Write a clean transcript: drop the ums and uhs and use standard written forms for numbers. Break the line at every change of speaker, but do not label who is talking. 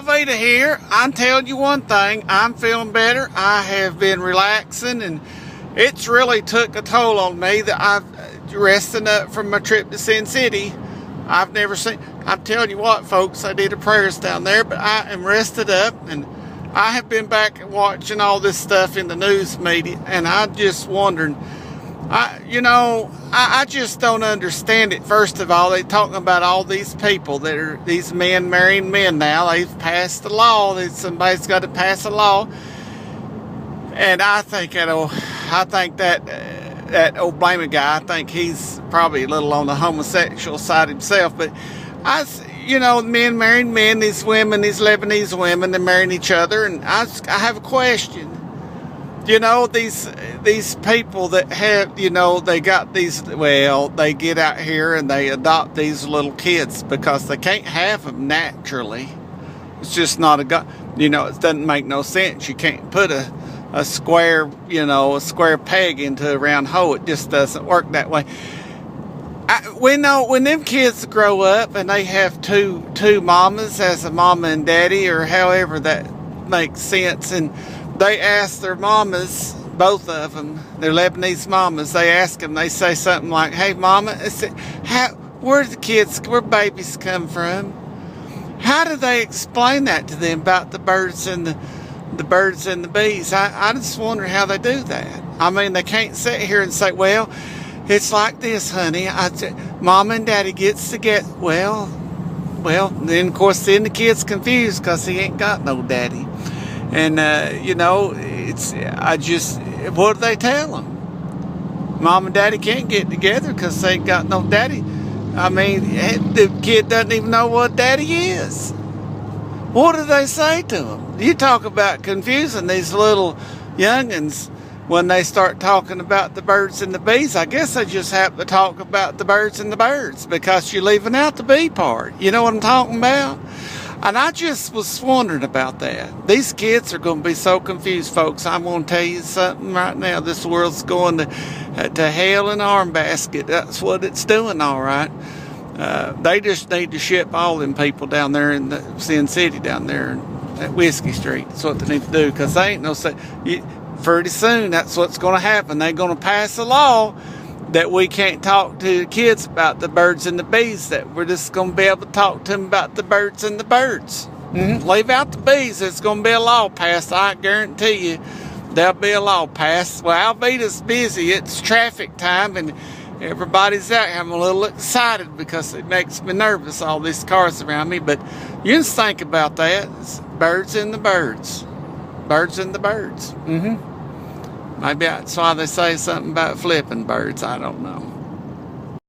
Alveeta here. I'm telling you one thing, I'm feeling better. I have been relaxing, and it's really took a toll on me that I've resting up from my trip to Sin City. I've never seen, I'm telling you what, folks, I did a prayers down there, but I am rested up, and I have been back watching all this stuff in the news media, and I'm just wondering, I just don't understand it. First of all, they talking about all these people that are these men marrying men now. They've passed the law. Somebody's got to pass a law, and I think that Obama guy, I think he's probably a little on the homosexual side himself. But men marrying men, these women, these Lebanese women, they're marrying each other, and I have a question. These people that have, they got these, they get out here and they adopt these little kids because they can't have them naturally. It's just not it doesn't make no sense. You can't put a square peg into a round hole. It just doesn't work that way. When them kids grow up and they have two mamas as a mama and daddy, or however that makes sense, and they ask their mamas, both of them, their Lebanese mamas, they ask them, they say something like, "Hey mama, where babies come from?" How do they explain that to them about the birds and the bees? I just wonder how they do that. I mean, they can't sit here and say, "Well, it's like this, honey. Mama and daddy gets together." Well, then of course the kid's confused because he ain't got no daddy. And, what do they tell them? Mom and daddy can't get together because they ain't got no daddy. I mean, the kid doesn't even know what daddy is. What do they say to them? You talk about confusing these little youngins when they start talking about the birds and the bees. I guess they just have to talk about the birds and the birds because you're leaving out the bee part. You know what I'm talking about? And I just was wondering about that. These kids are going to be so confused, folks. I'm going to tell you something right now. This world's going to hell in a armbasket. That's what it's doing, all right. They just need to ship all them people down there in the Sin City, down there at Whiskey Street. That's what they need to do, because they ain't no say. Pretty soon, that's what's going to happen. They're going to pass a law that we can't talk to the kids about the birds and the bees, that we're just going to be able to talk to them about the birds and the birds. Leave out the bees. There's going to be a law passed. I guarantee you there'll be a law passed. Well, Alveeta's busy. It's traffic time, and everybody's out here. I'm a little excited because it makes me nervous, all these cars around me. But you just think about that. It's birds and the birds. Birds and the birds. Maybe that's why they say something about flipping birds. I don't know.